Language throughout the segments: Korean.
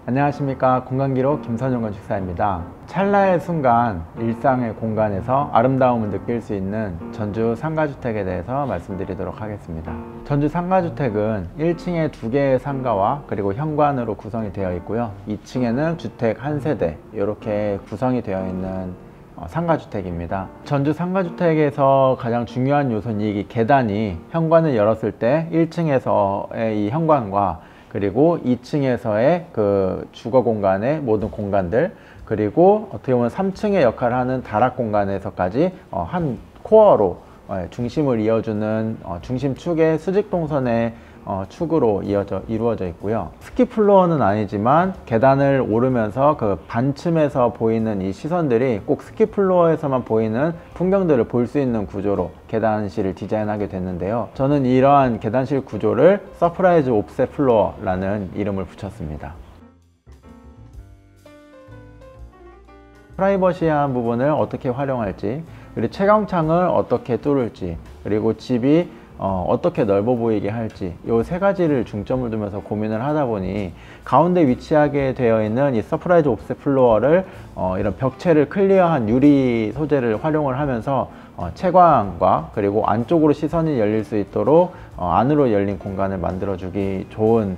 안녕하십니까. 공간기록 김선용 건축사입니다. 찰나의 순간 일상의 공간에서 아름다움을 느낄 수 있는 전주 상가주택에 대해서 말씀드리도록 하겠습니다. 전주 상가주택은 1층에 2개의 상가와 그리고 현관으로 구성이 되어 있고요, 2층에는 주택 한 세대 이렇게 구성이 되어 있는 상가주택입니다. 전주 상가주택에서 가장 중요한 요소는 이 계단이 현관을 열었을 때 1층에서의 이 현관과 그리고 2층에서의 그 주거 공간의 모든 공간들, 그리고 어떻게 보면 3층의 역할을 하는 다락 공간에서까지 한 코어로 중심을 이어주는 중심축의 수직동선의 축으로 이루어져 있고요. 스키플로어는 아니지만 계단을 오르면서 그 반쯤에서 보이는 이 시선들이 꼭 스키플로어에서만 보이는 풍경들을 볼 수 있는 구조로 계단실을 디자인하게 됐는데요, 저는 이러한 계단실 구조를 서프라이즈 옵셋 플로어라는 이름을 붙였습니다. 프라이버시한 부분을 어떻게 활용할지, 그리고 채광창을 어떻게 뚫을지, 그리고 집이 어떻게 넓어 보이게 할지, 이 세 가지를 중점을 두면서 고민을 하다 보니 가운데 위치하게 되어 있는 이 서프라이즈 옵셋 플로어를 이런 벽체를 클리어한 유리 소재를 활용을 하면서 채광과 그리고 안쪽으로 시선이 열릴 수 있도록 안으로 열린 공간을 만들어 주기 좋은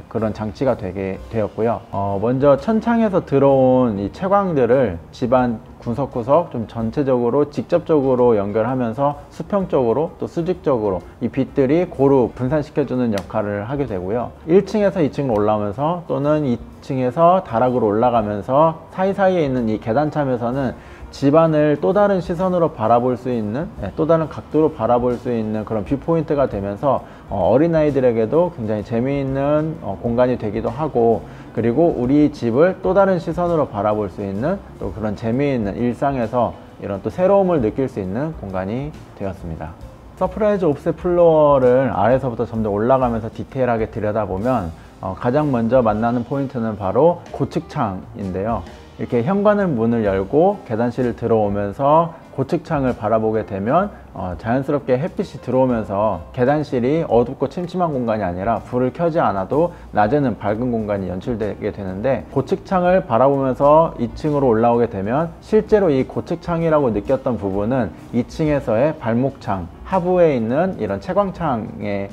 그런 장치가 되게 되었고요. 먼저 천창에서 들어온 이 채광들을 집안 구석구석 좀 전체적으로 직접적으로 연결하면서 수평적으로 또 수직적으로 이 빛들이 고루 분산시켜주는 역할을 하게 되고요, 1층에서 2층으로 올라오면서 또는 2층에서 다락으로 올라가면서 사이사이에 있는 이 계단참에서는 집안을 또 다른 시선으로 바라볼 수 있는, 또 다른 각도로 바라볼 수 있는 그런 뷰포인트가 되면서 어린아이들에게도 굉장히 재미있는 공간이 되기도 하고, 그리고 우리 집을 또 다른 시선으로 바라볼 수 있는 또 그런 재미있는 일상에서 이런 또 새로움을 느낄 수 있는 공간이 되었습니다. 서프라이즈 옵셋 플로어를 아래서부터 점점 올라가면서 디테일하게 들여다보면 가장 먼저 만나는 포인트는 바로 고측창인데요, 이렇게 현관을 문을 열고 계단실을 들어오면서 고측창을 바라보게 되면 자연스럽게 햇빛이 들어오면서 계단실이 어둡고 침침한 공간이 아니라 불을 켜지 않아도 낮에는 밝은 공간이 연출되게 되는데, 고측창을 바라보면서 2층으로 올라오게 되면 실제로 이 고측창이라고 느꼈던 부분은 2층에서의 발목창 하부에 있는 이런 채광창의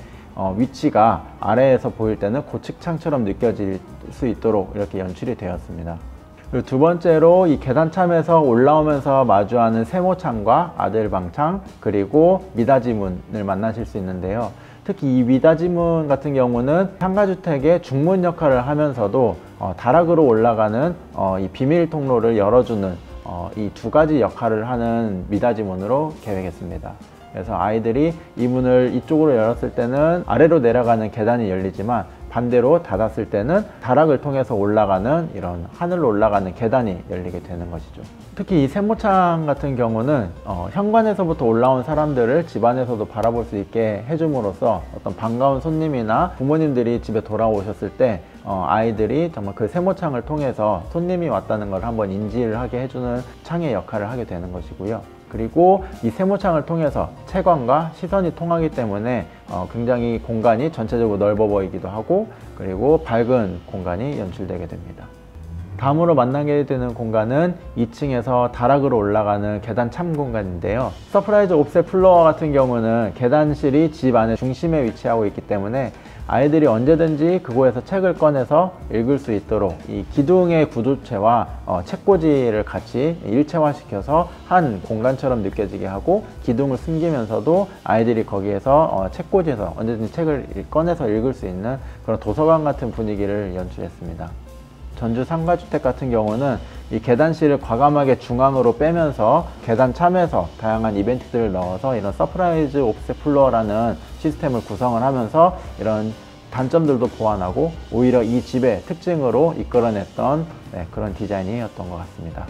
위치가 아래에서 보일 때는 고측창처럼 느껴질 수 있도록 이렇게 연출이 되었습니다. 그리고 두 번째로 이 계단참에서 올라오면서 마주하는 세모창과 아들방창, 그리고 미닫이문을 만나실 수 있는데요, 특히 이 미닫이문 같은 경우는 상가주택의 중문 역할을 하면서도 다락으로 올라가는 이 비밀 통로를 열어주는 이 두 가지 역할을 하는 미닫이문으로 계획했습니다. 그래서 아이들이 이 문을 이쪽으로 열었을 때는 아래로 내려가는 계단이 열리지만, 반대로 닫았을 때는 다락을 통해서 올라가는 이런 하늘로 올라가는 계단이 열리게 되는 것이죠. 특히 이 세모창 같은 경우는 현관에서부터 올라온 사람들을 집안에서도 바라볼 수 있게 해줌으로써 어떤 반가운 손님이나 부모님들이 집에 돌아오셨을 때 아이들이 정말 그 세모창을 통해서 손님이 왔다는 걸 한번 인지를 하게 해주는 창의 역할을 하게 되는 것이고요. 그리고 이 세모창을 통해서 채광과 시선이 통하기 때문에 굉장히 공간이 전체적으로 넓어 보이기도 하고, 그리고 밝은 공간이 연출되게 됩니다. 다음으로 만나게 되는 공간은 2층에서 다락으로 올라가는 계단 참 공간인데요, 서프라이즈 옵셋 플로어 같은 경우는 계단실이 집 안의 중심에 위치하고 있기 때문에 아이들이 언제든지 그곳에서 책을 꺼내서 읽을 수 있도록 이 기둥의 구조체와 책꽂이를 같이 일체화시켜서 한 공간처럼 느껴지게 하고, 기둥을 숨기면서도 아이들이 거기에서 책꽂이에서 언제든지 책을 꺼내서 읽을 수 있는 그런 도서관 같은 분위기를 연출했습니다. 전주 상가주택 같은 경우는 이 계단실을 과감하게 중앙으로 빼면서 계단 참에서 다양한 이벤트들을 넣어서 이런 서프라이즈 옵셋 플로어라는 시스템을 구성을 하면서 이런 단점들도 보완하고 오히려 이 집의 특징으로 이끌어냈던 그런 디자인이었던 것 같습니다.